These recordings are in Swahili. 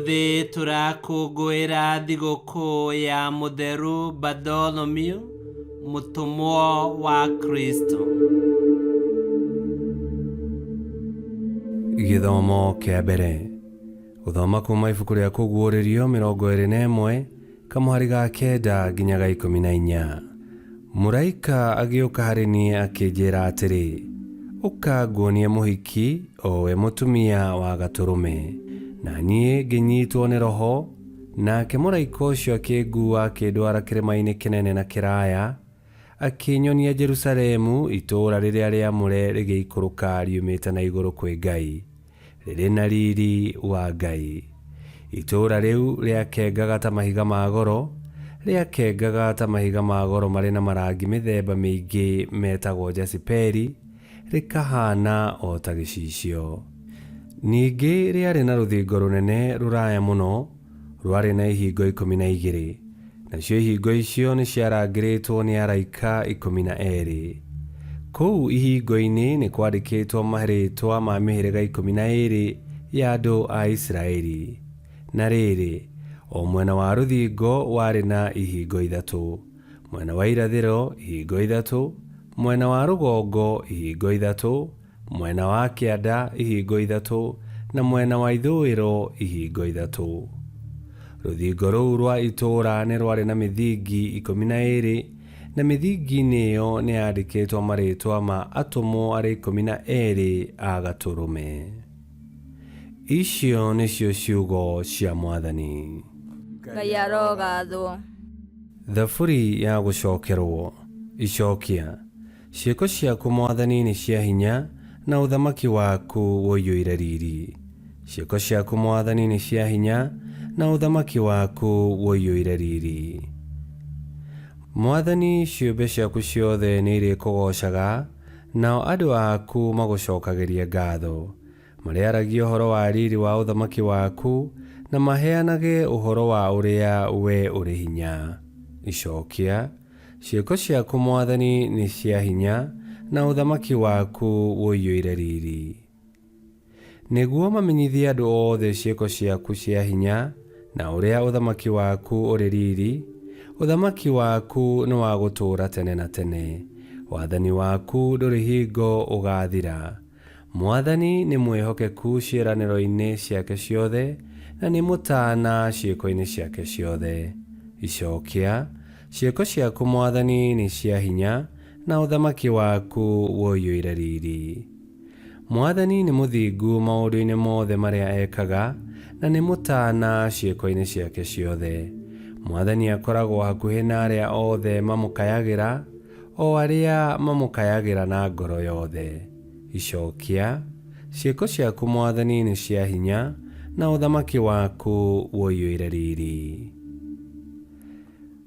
Umuthi turakungwira thigũkũ ya Mũtheru Bartholomew, mũtũmwo wa Kristo. Gĩthomo kĩa mbere. Gũthoma kuma ibuku rĩa Kũguũrĩrio 21 kamũhari ga 9 nginya ga 14. Mũraika agĩũka harĩ niĩ akĩnjĩra atĩrĩ, ũka nguonie mũhiki, o we mũtumia wa Gatũrũme. Na niĩ ngĩnyitwo nĩ Roho, nake mũraika ũcio akĩnguua akĩndwara kĩrĩma-inĩ kĩnene na kĩraya, akĩnyonia Jerusalemu, itũũra rĩrĩa rĩamũre rĩgĩikũrũka riumĩte na igũrũ kwĩ Ngai, rĩrĩ na riri wa Ngai. Itũũra rĩu rĩakengaga ta mahiga ma goro, rĩakengaga ta mahiga ma goro marĩ na marangi mĩthemba mĩingĩ metagwo jasiperi, rĩkahana o ta gĩcicio. Ningĩ rĩarĩ na rũthingo rũnene rũraya mũno, rwarĩ na ihingo 12. Nacio ihingo icio nĩ ciarangĩrĩtwo nĩ araika 12. Kũu ihingo-inĩ nĩ kwandĩkĩtwo marĩĩtwa ma mĩhĩrĩga 12 ya andũ a Isiraeli. Na rĩrĩ, o mwena wa rũthingo warĩ na ihingo 3, mwena wa irathĩro ihingo 3, mwena wa rũgongo ihingo 3, mwena wa kĩanda ihingo 3, na mwena wa ithũĩro ihingo 3. Rũthingo rũu rwa itũũra nĩ rwarĩ na mĩthingi 12, na mĩthingi-inĩ ĩyo nĩ yandĩkĩtwo marĩĩtwa ma atũmwo arĩa 12 a Gatũrũme. Icio nĩcio ciugo cia Mwathani. Ngai arogathwo. Thaburi ya gũcokerwo. Icokia. Ciĩko ciaku Mwathani nĩ cia hinya, na ũthamaki waku woiyũire riri. Ciĩko ciaku Mwathani nĩ cia hinya, na ũthamaki waku woiyũire riri. Mwathani, ciũmbe ciaku ciothe nĩ irĩkũgocaga, nao andũ aku magũcokagĩrie ngatho, marĩaragia ũhoro wa riri wa ũthamaki waku, na maheanage ũhoro wa ũrĩa we ũrĩ hinya. Icokia. Ciĩko ciaku Mwathani nĩ cia hinya, na ũthamaki waku woiyũire riri. Nĩguo mamenyithie andũ othe ciĩko ciaku cia hinya, na ũrĩa ũthamaki waku ũrĩ riri. Ũthamaki waku nĩ wa gũtũũra tene na tene. Wathani waku ndũrĩ hingo ũgaathira. Mwathani nĩ mwĩhokeku ciĩranĩro-inĩ ciake ciothe, na nĩ mũtaana ciĩko-inĩ ciake ciothe. Icokia. Ciĩko ciaku Mwathani nĩ cia hinya, na ũthamaki waku woiyũire riri. Mwathani nĩ mũthingu maũndũ-inĩ mothe marĩa ekaga, na nĩ mũtaana ciĩko-inĩ ciake ciothe. Mwathani akoragwo hakuhĩ na arĩa othe mamũkayagĩra, o arĩa mamũkayagĩra na ngoro yothe. Icokia. Ciĩko ciaku Mwathani nĩ cia hinya, na ũthamaki waku woiyũire riri.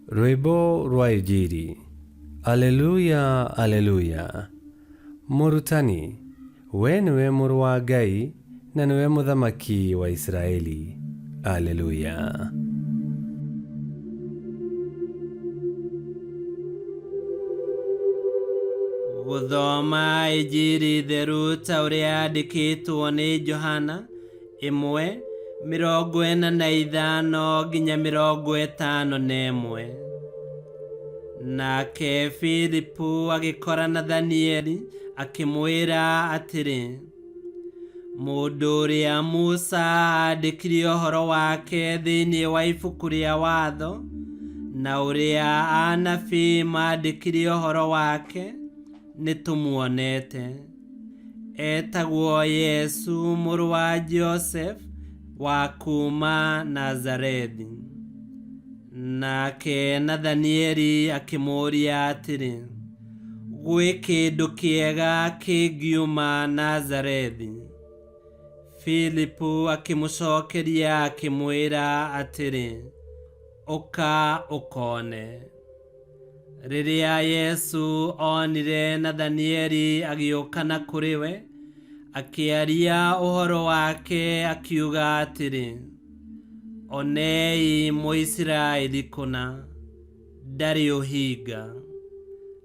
Rwĩmbo rwa Injili. Aleluya, aleluya. Mũrutani, we nĩwe mũrũ wa Ngai, na nĩwe mũthamaki wa Isiraeli. Aleluya. Gũthoma Injili theru ta ũrĩa yandĩkĩtwo nĩ Johana 1:45 nginya 51. Nake Filipu agĩkora Nathanieli akĩmwĩra atĩrĩ, mũndũ ũrĩa Musa aandĩkire ũhoro wake thĩinĩ wa ibuku rĩa watho, na ũrĩa anabii maandĩkire ũhoro wake, nĩtũmuonete. Etagwo Yesu mũrũ wa Joseph wa kuma Nazarethi. Nake Nathanieli akĩmũũria atĩrĩ, gwĩ kĩndũ kĩega kĩngiuma Nazarethi? Filipu akĩmũcokeria akĩmwĩra atĩrĩ, ũka ũkone. Rĩrĩa Yesu onire Nathanieli agĩũka na kũrĩ we, akĩaria ũhoro wake akiuga atĩrĩ, onei Mũisiraeli kũna, ndarĩ ũhinga.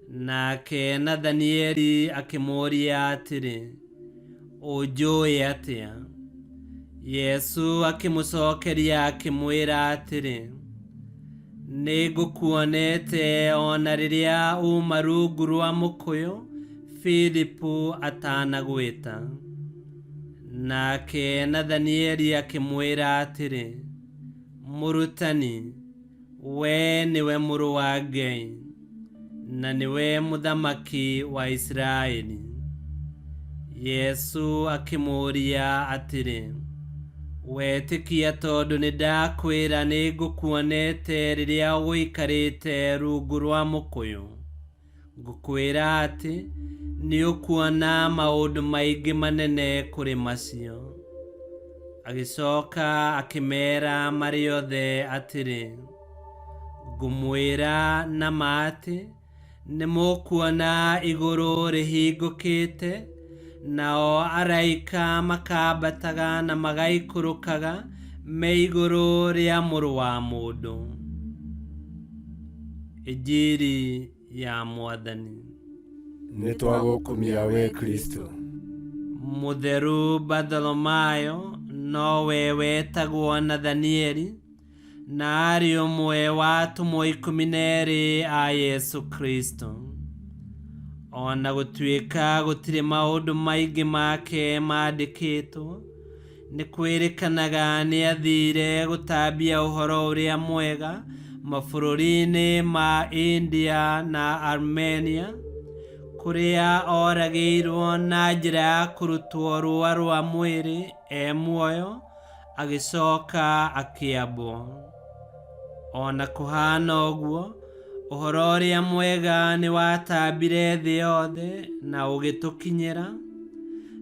Nake Nathanieli akĩmũũria atĩrĩ, ũnjũĩ atĩa? Yesu akimucokeria akimwira atiri, nigukuonete ona riria uma rungu rwa mukuyu Filipu atanagwita. Nake Nathanieli akimwira atiri, Murutani, we niwe muru wa Ngai, na niwe muthamaki wa Israeli. Yesu akimuria atiri, wetikia tondu nindakwira nigukuonete riria wikarite rungu rwa mukuyu. Ngukwira ati niukuona maundu maingi manene kuri macio. Agicoka akimera mari othe atiri, ngumwira na mati nimukuona iguru rihingukite, nao araika makambataga na magaikurukaga me iguru ria muru wa mundu. Injiri ya Mwathani. Nitwagukumia we Kristo. Mutheru Bartholomayo nowe wetagwo Nathanieli, na ari umwe wa atumwa 12 a Yesu Kristo. Ona gutuika gutiri maundu maingi make mandikitwo, ni kwirikanaga ni athire gutambia uhoro uria mwega mabũrũri-inĩ ma India na Armenia, kuria oragirwo na njira ya kurutwo rũa rwa mwĩrĩ muoyo, agicoka akiambwo. Ona kuhana ũguo, uhoro uria mwega ni watambire thĩ yothe na ugitukinyira,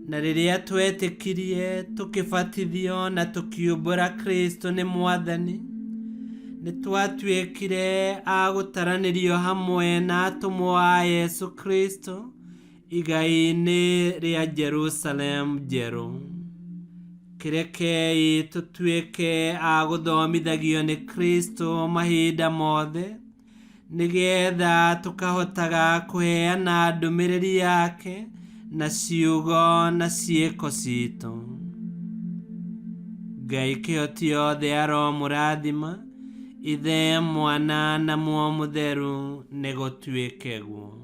na riria twetikirie tukibatithio na tukiumbura Kristo ni Mwathani, nitwatuikire agũtaranirio hamwe na atumwa a Yesu Kristo igai-inĩ ria Jerusalem njeru. Kirekei tutuike agũthomithagio ni Kristo mahinda mothe, nigetha tukahotaga kuheana ndumiriri yake na ciugo na ciĩko ciitũ. Ngai kĩhoti othe aromũrathima, Ithe, Mwana na Muoyo Mũtheru nĩgũtuĩke guo.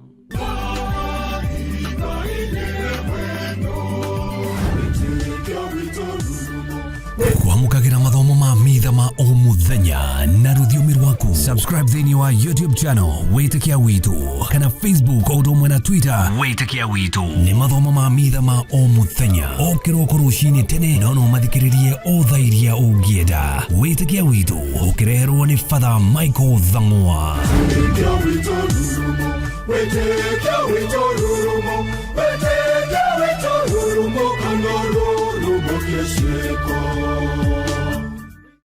Kwamukagira mathomo ma mitha ma o muthenya na rũthiomi rwaku. Subscribe thĩinĩ wa YouTube channel Wĩtĩkia Witũ, kana Facebook o ũndũ na Twitter Wĩtĩkia Witũ. Nĩ mathomo ma mitha ma o muthenya, o kĩroko rũcinĩ tene, no mathikĩrĩrie o thaa iria ũngĩenda. Wĩtĩkia Witũ ũkĩreherwo nĩ Father Michael Thang'wa. Wĩtĩkia Witũ rurumo, Wĩtĩkia Witũ rurumo, Wĩtĩkia Witũ rurumo, kana rurumo kĩciko.